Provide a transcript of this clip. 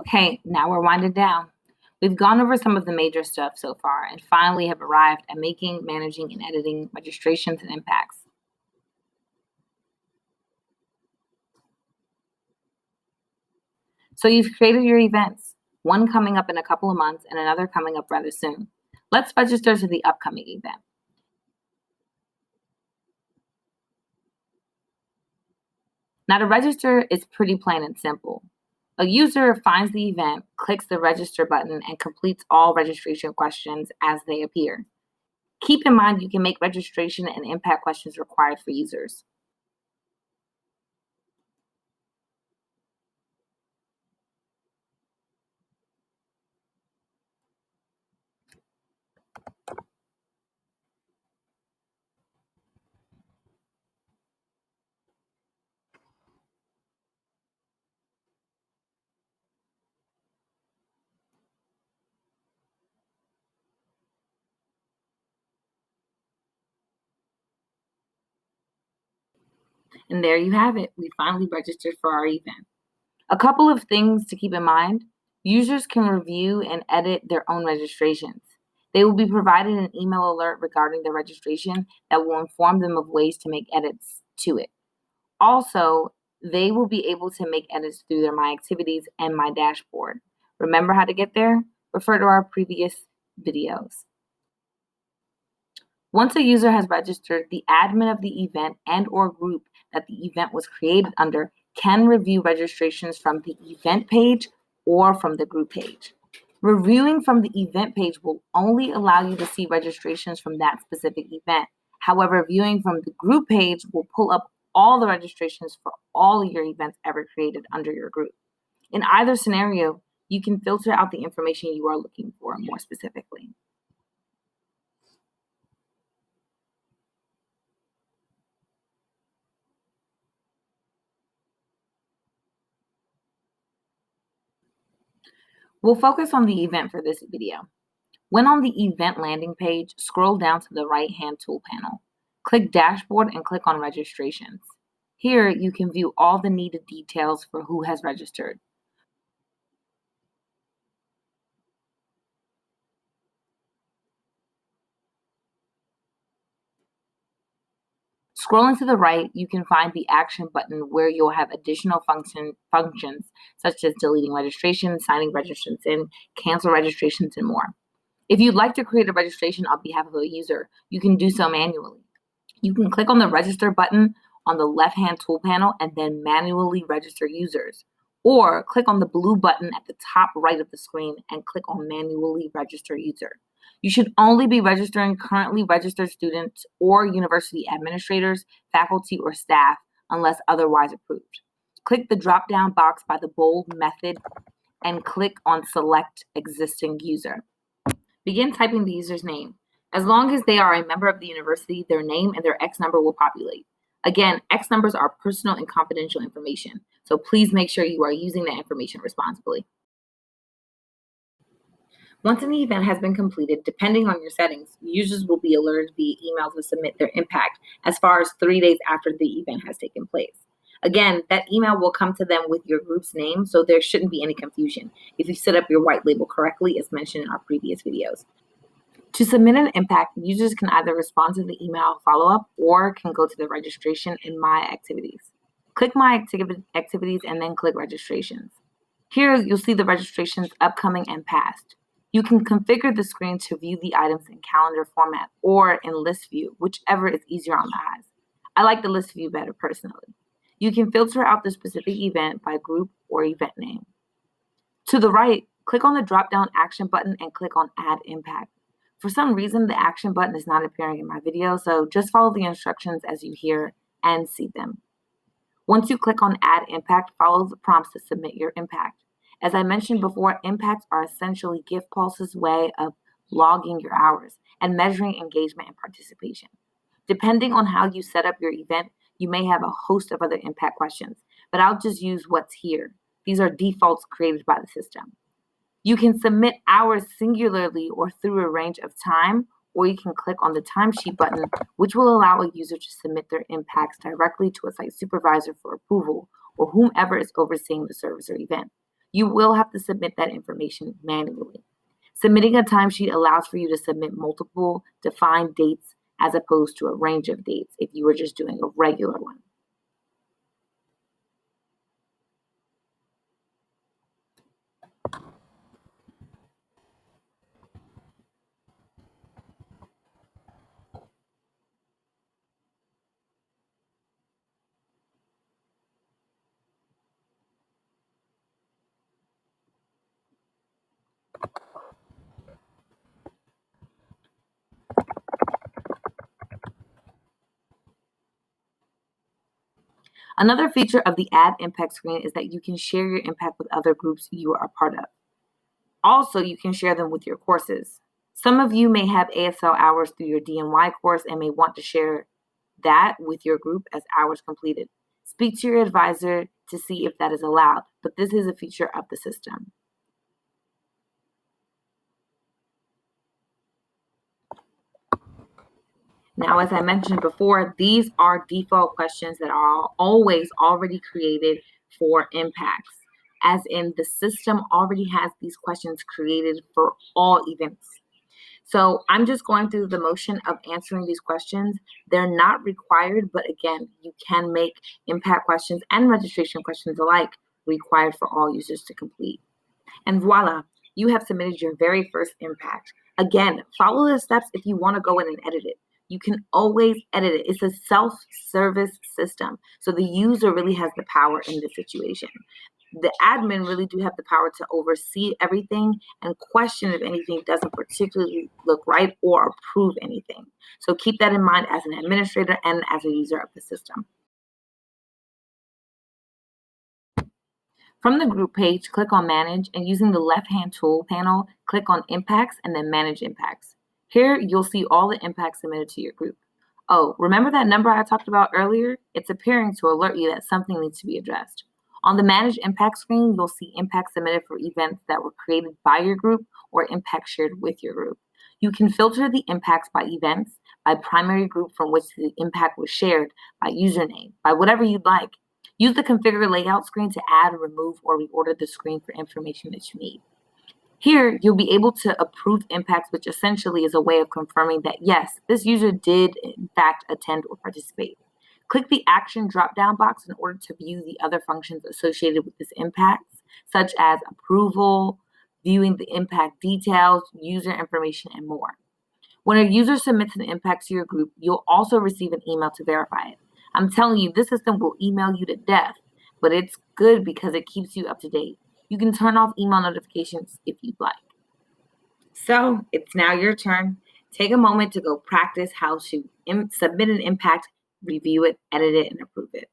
Okay, now we're winding down. We've gone over some of the major stuff so far and finally have arrived at making, managing, and editing registrations and impacts. So you've created your events, one coming up in a couple of months and another coming up rather soon. Let's register to the upcoming event. Now, to register is pretty plain and simple. A user finds the event, clicks the register button, and completes all registration questions as they appear. Keep in mind you can make registration and impact questions required for users. And there you have it. We finally registered for our event. A couple of things to keep in mind. Users can review and edit their own registrations. They will be provided an email alert regarding their registration that will inform them of ways to make edits to it. Also, they will be able to make edits through their My Activities and My Dashboard. Remember how to get there? Refer to our previous videos. Once a user has registered, the admin of the event and/or group that the event was created under can review registrations from the event page or from the group page. Reviewing from the event page will only allow you to see registrations from that specific event. However, viewing from the group page will pull up all the registrations for all of your events ever created under your group. In either scenario, you can filter out the information you are looking for more specifically. We'll focus on the event for this video. When on the event landing page, scroll down to the right-hand tool panel. Click Dashboard and click on Registrations. Here, you can view all the needed details for who has registered. Scrolling to the right, you can find the Action button where you'll have additional functions such as deleting registrations, signing registrations in, cancel registrations, and more. If you'd like to create a registration on behalf of a user, you can do so manually. You can click on the Register button on the left-hand tool panel and then manually register users. Or click on the blue button at the top right of the screen and click on Manually Register User. You should only be registering currently registered students or university administrators, faculty, or staff unless otherwise approved. Click the drop-down box by the bold method and click on Select Existing User. Begin typing the user's name. As long as they are a member of the university, their name and their X number will populate. Again, X numbers are personal and confidential information, so please make sure you are using that information responsibly. Once an event has been completed, depending on your settings, users will be alerted via email to submit their impact as far as 3 days after the event has taken place. Again, that email will come to them with your group's name, so there shouldn't be any confusion if you set up your white label correctly as mentioned in our previous videos. To submit an impact, users can either respond to the email follow-up or can go to the registration in My Activities. Click My Activities and then click Registrations. Here, you'll see the registrations upcoming and past. You can configure the screen to view the items in calendar format or in list view, whichever is easier on the eyes. I like the list view better personally. You can filter out the specific event by group or event name. To the right, click on the drop-down action button and click on Add Impact. For some reason, the action button is not appearing in my video, so just follow the instructions as you hear and see them. Once you click on Add Impact, follow the prompts to submit your impact. As I mentioned before, impacts are essentially GivePulse's way of logging your hours and measuring engagement and participation. Depending on how you set up your event, you may have a host of other impact questions, but I'll just use what's here. These are defaults created by the system. You can submit hours singularly or through a range of time, or you can click on the timesheet button, which will allow a user to submit their impacts directly to a site supervisor for approval or whomever is overseeing the service or event. you will have to submit that information manually. Submitting a timesheet allows for you to submit multiple defined dates as opposed to a range of dates if you were just doing a regular one. Another feature of the Add Impact screen is that you can share your impact with other groups you are a part of. Also, you can share them with your courses. Some of you may have ASL hours through your DNY course and may want to share that with your group as hours completed. Speak to your advisor to see if that is allowed, but this is a feature of the system. Now, as I mentioned before, these are default questions that are always already created for impacts, as in the system already has these questions created for all events. So I'm just going through the motion of answering these questions. They're not required, but again, you can make impact questions and registration questions alike required for all users to complete. And voila, you have submitted your very first impact. Again, follow the steps if you want to go in and edit it. You can always edit it. It's a self-service system. So the user really has the power in this situation. The admin really do have the power to oversee everything and question if anything doesn't particularly look right or approve anything. So keep that in mind as an administrator and as a user of the system. From the group page, click on Manage, and using the left-hand tool panel, click on Impacts and then Manage Impacts. Here, you'll see all the impacts submitted to your group. Oh, remember that number I talked about earlier? It's appearing to alert you that something needs to be addressed. On the Manage Impact screen, you'll see impacts submitted for events that were created by your group or impacts shared with your group. You can filter the impacts by events, by primary group from which the impact was shared, by username, by whatever you'd like. Use the Configure Layout screen to add, remove, or reorder the screen for information that you need. Here, you'll be able to approve impacts, which essentially is a way of confirming that, yes, this user did, in fact, attend or participate. Click the Action drop-down box in order to view the other functions associated with this impact, such as approval, viewing the impact details, user information, and more. When a user submits an impact to your group, you'll also receive an email to verify it. I'm telling you, this system will email you to death, but it's good because it keeps you up to date. You can turn off email notifications if you'd like. So it's now your turn. Take a moment to go practice how to submit an impact, review it, edit it, and approve it.